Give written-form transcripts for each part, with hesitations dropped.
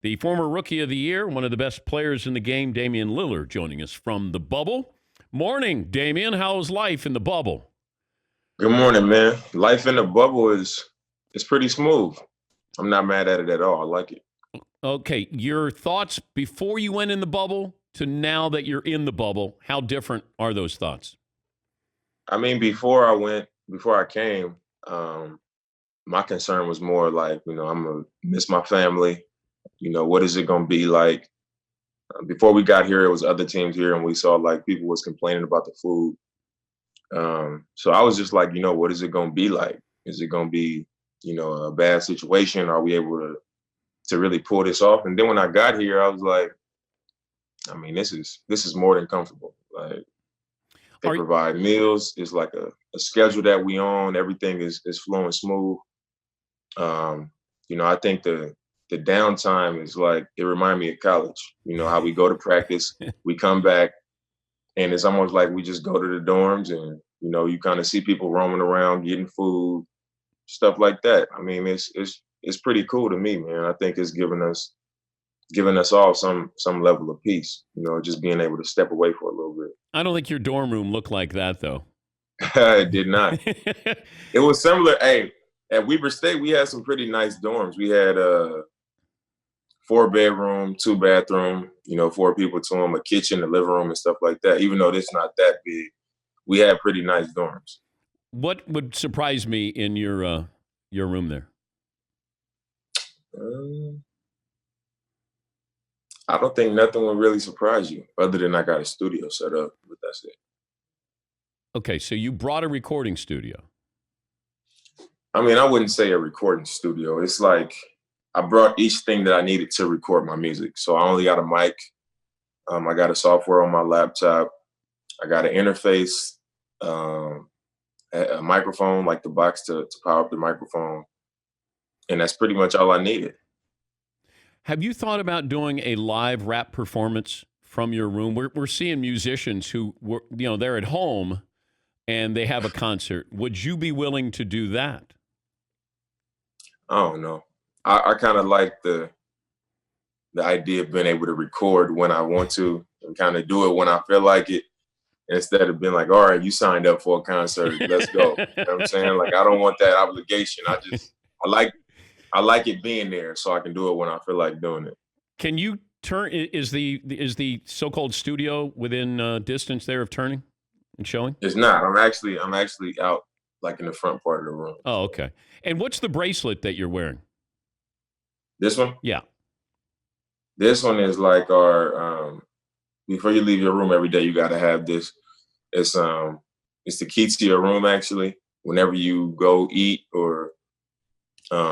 The former Rookie of the Year, one of the best players in the game, Damian Lillard, joining us from the bubble. Morning, Damian. How's life in the bubble? Good morning, man. Life in the bubble is pretty smooth. I'm not mad at it at all. I like it. Okay, your thoughts before you went in the bubble to now that you're in the bubble, how different are those thoughts? I mean, before I came, um, my concern was more like, I'm gonna miss my family. What is it gonna be like? Before we got here, it was other teams here, and we saw like people was complaining about the food. So I was just like, what is it gonna be like? Is it gonna be, a bad situation? Are we able to really pull this off? And then when I got here, I was like, I mean, this is more than comfortable. Like they Are provide meals. It's like a schedule that we on. Everything is flowing smooth. Um, I think the downtime is like it reminded me of college. How we go to practice, we come back, and it's almost like we just go to the dorms, and you kind of see people roaming around getting food, stuff like that. I mean, it's pretty cool to me, man. I think it's giving us all some level of peace. Just being able to step away for a little bit. I don't think your dorm room looked like that, though. It did not. It was similar. Hey, at Weber State, we had some pretty nice dorms. We had a 4-bedroom, 2-bathroom, 4 people to them, a kitchen, a living room, and stuff like that. Even though this not that big, we had pretty nice dorms. What would surprise me in your room there? Um, I don't think nothing would really surprise you, other than I got a studio set up, but that's it. Okay, so you brought a recording studio. I mean, I wouldn't say a recording studio. It's like I brought each thing that I needed to record my music. So I only got a mic. I got a software on my laptop. I got an interface, um, a microphone, like the box to power up the microphone. And that's pretty much all I needed. Have you thought about doing a live rap performance from your room? We're seeing musicians who they're at home and they have a concert. Would you be willing to do that? I don't know. I kind of like the idea of being able to record when I want to and kind of do it when I feel like it instead of being like, all right, you signed up for a concert, let's go. You know what I'm saying? Like I don't want that obligation. I like I like it being there so I can do it when I feel like doing it. Can you turn? Is the so-called studio within distance there of turning and showing? It's not. I'm actually out like in the front part of the room. Oh, okay. And what's the bracelet that you're wearing? This one? Yeah. This one is like our before you leave your room every day, you gotta have this. It's the key to your room actually. Whenever you go eat or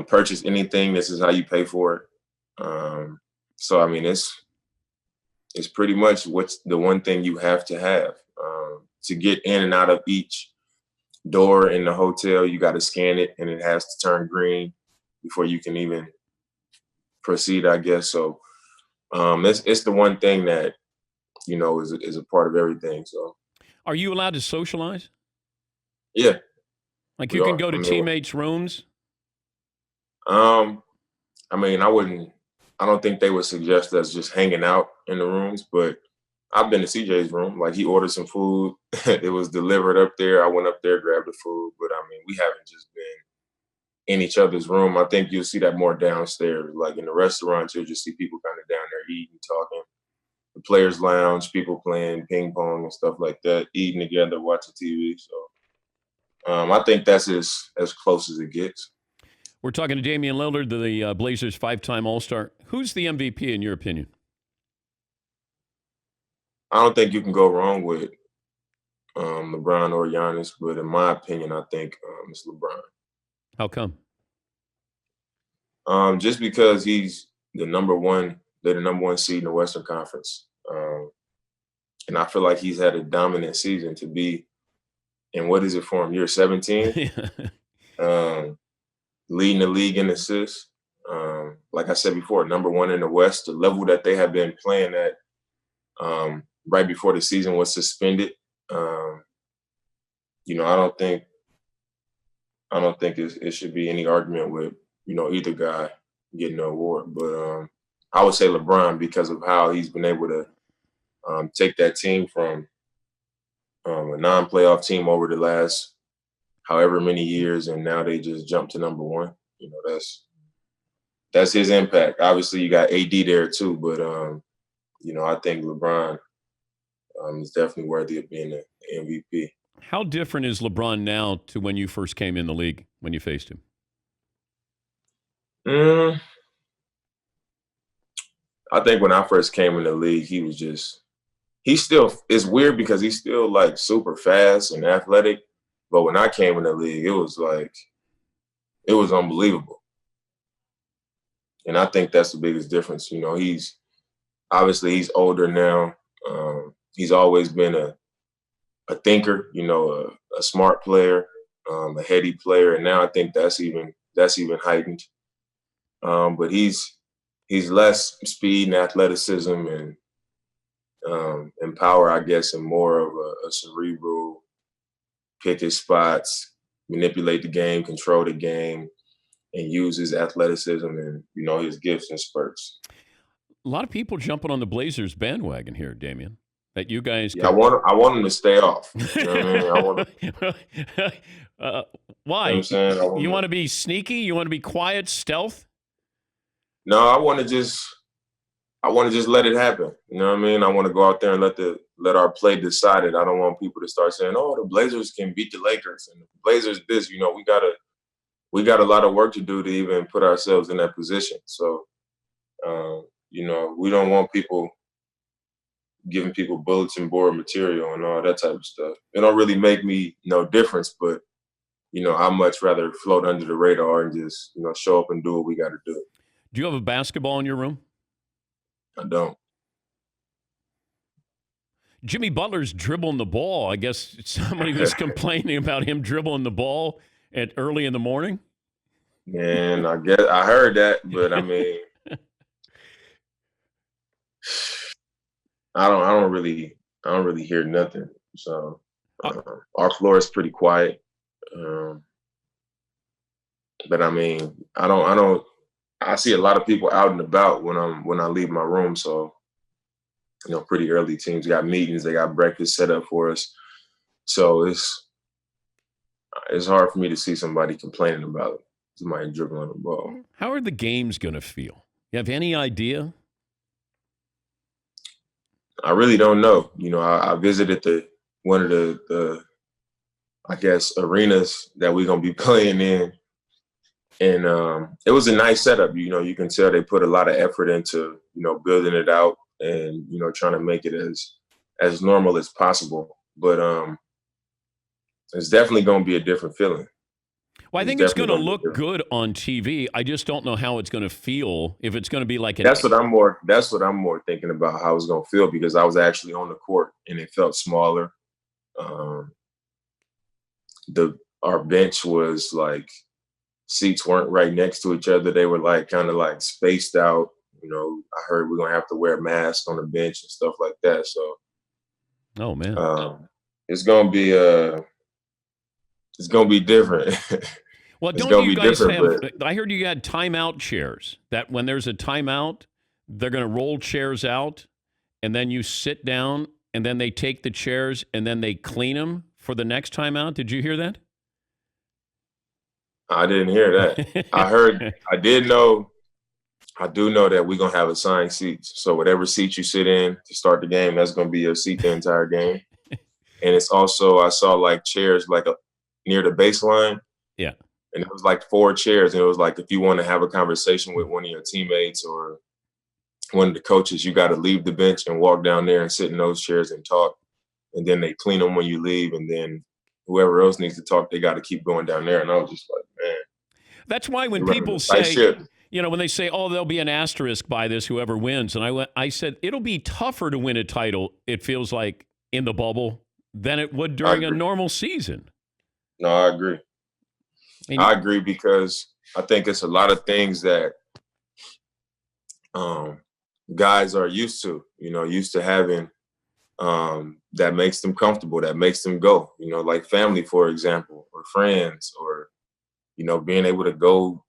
purchase anything, this is how you pay for it. So I mean it's pretty much what's the one thing you have to have. To get in and out of each door in the hotel, you gotta scan it and it has to turn green before you can even proceed, I guess. So it's the one thing that is a part of everything. So Are you allowed to socialize? yeah, Like we you can are. go I to mean, teammates' rooms? um, I mean, I wouldn't. I don't think they would suggest us just hanging out in the rooms, but I've been to CJ's room. Like he ordered some food, it was delivered up there. I went up there, grabbed the food, but I mean, we haven't just been in each other's room. I think you'll see that more downstairs. Like in the restaurants, you'll just see people kind of down there eating, talking. The players' lounge, people playing ping pong and stuff like that, eating together, watching TV. So I think that's as close as it gets. We're talking to Damian Lillard, the Blazers' five-time All-Star. Who's the MVP in your opinion? I don't think you can go wrong with LeBron or Giannis, but in my opinion, I think it's LeBron. How come? Just because he's the number one, they're the number one seed in the Western Conference, and I feel like he's had a dominant season to be. And what is it for him? Year 17, um, leading the league in assists. Like I said before, number one in the West. The level that they have been playing at right before the season was suspended. Um, I don't think it should be any argument with either guy getting the award. But I would say LeBron because of how he's been able to take that team from a non-playoff team over the last however many years, and now they just jumped to number one. You know, that's his impact. Obviously, you got AD there too, but I think LeBron is definitely worthy of being the MVP. How different is LeBron now to when you first came in the league, when you faced him? Mm, I think when I first came in the league, he still, it's weird because he's still like super fast and athletic. But when I came in the league, it was unbelievable. And I think that's the biggest difference. You know, he's older now. He's always been a thinker, a smart player, a heady player. And now I think that's even heightened. But he's less speed and athleticism and power, I guess, and more of a cerebral, pick his spots, manipulate the game, control the game, and use his athleticism and his gifts and spurts. A lot of people jumping on the Blazers bandwagon here, Damian. That you guys, I want him to stay off. You know what I mean? Why? You know what I'm saying? You want to be sneaky? You want to be quiet, stealth? No, I want to just let it happen. You know what I mean? I want to go out there and let our play decide it. I don't want people to start saying, "Oh, the Blazers can beat the Lakers," and the Blazers this. We got a lot of work to do to even put ourselves in that position. So, we don't want people giving people bulletin board material and all that type of stuff. It don't really make me no difference, but I'd much rather float under the radar and just show up and do what we got to do. Do you have a basketball in your room? I don't. Jimmy Butler's dribbling the ball. I guess somebody was complaining about him dribbling the ball at early in the morning. Man, I guess I heard that, but I mean, I don't really hear nothing. So our floor is pretty quiet. But I mean, I see a lot of people out and about when I leave my room. So, pretty early, teams got meetings, they got breakfast set up for us. So it's hard for me to see somebody complaining about somebody dribbling the ball. How are the games going to feel? You have any idea? I really don't know. I visited one of the I guess arenas that we're gonna be playing in, and it was a nice setup. You can tell they put a lot of effort into building it out and trying to make it as normal as possible. But it's definitely gonna be a different feeling. Well, I think it's going to look good on TV. I just don't know how it's going to feel. If it's going to be like That's what I'm more thinking about, how it's going to feel, because I was actually on the court and it felt smaller. Our bench was like, seats weren't right next to each other. They were like kind of like spaced out. I heard we're gonna have to wear masks on the bench and stuff like that. So, oh man, it's gonna be different. Well, don't you guys have? I heard you had timeout chairs. That when there's a timeout, they're going to roll chairs out, and then you sit down, and then they take the chairs, and then they clean them for the next timeout. Did you hear that? I didn't hear that. I do know that we're gonna have assigned seats. So whatever seat you sit in to start the game, that's gonna be your seat the entire game. And it's also, I saw like chairs like near the baseline. Yeah. And it was like 4 chairs. And it was like, if you want to have a conversation with one of your teammates or one of the coaches, you got to leave the bench and walk down there and sit in those chairs and talk. And then they clean them when you leave. And then whoever else needs to talk, they got to keep going down there. And I was just like, man. That's why when people say, when they say, oh, there'll be an asterisk by this, whoever wins. And I said, it'll be tougher to win a title, it feels like, in the bubble than it would during a normal season. No, I agree. I agree, because I think it's a lot of things that guys are used to having that makes them comfortable, that makes them go, like family, for example, or friends, or, being able to go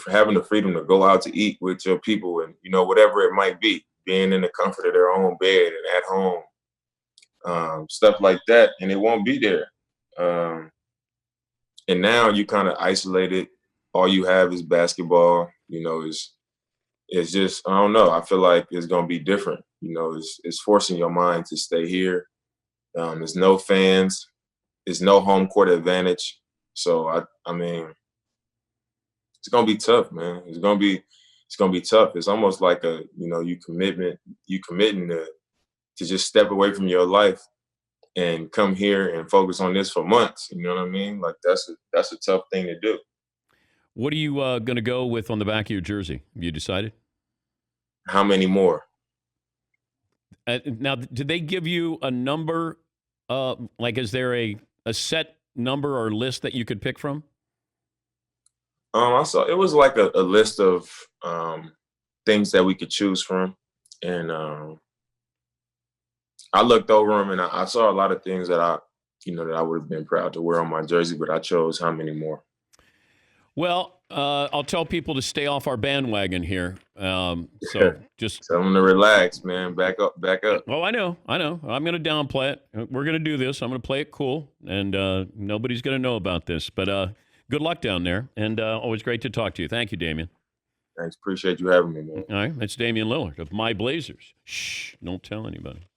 having the freedom to go out to eat with your people and, whatever it might be, being in the comfort of their own bed and at home, stuff like that. And it won't be there. And now you kind of isolated. All you have is basketball, it's just, I don't know. I feel like it's going to be different. It's forcing your mind to stay here. There's no fans. There's no home court advantage. So, I mean, it's going to be tough, man. It's going to be tough. It's almost like you committing to just step away from your life and come here and focus on this for months. You know what I mean? Like that's a tough thing to do. What are you going to go with on the back of your jersey? Have you decided? How many more? Now, did they give you a number? Like, is there a set number or list that you could pick from? I saw it was like a list of things that we could choose from, and I looked over them and I saw a lot of things that I would have been proud to wear on my jersey, but I chose how many more. Well, I'll tell people to stay off our bandwagon here. So just tell them to relax, man. Back up. Oh, I know. I'm going to downplay it. We're going to do this. I'm going to play it cool, and nobody's going to know about this. But good luck down there, and always great to talk to you. Thank you, Damian. Thanks. Appreciate you having me, man. All right. That's Damian Lillard of My Blazers. Shh, don't tell anybody.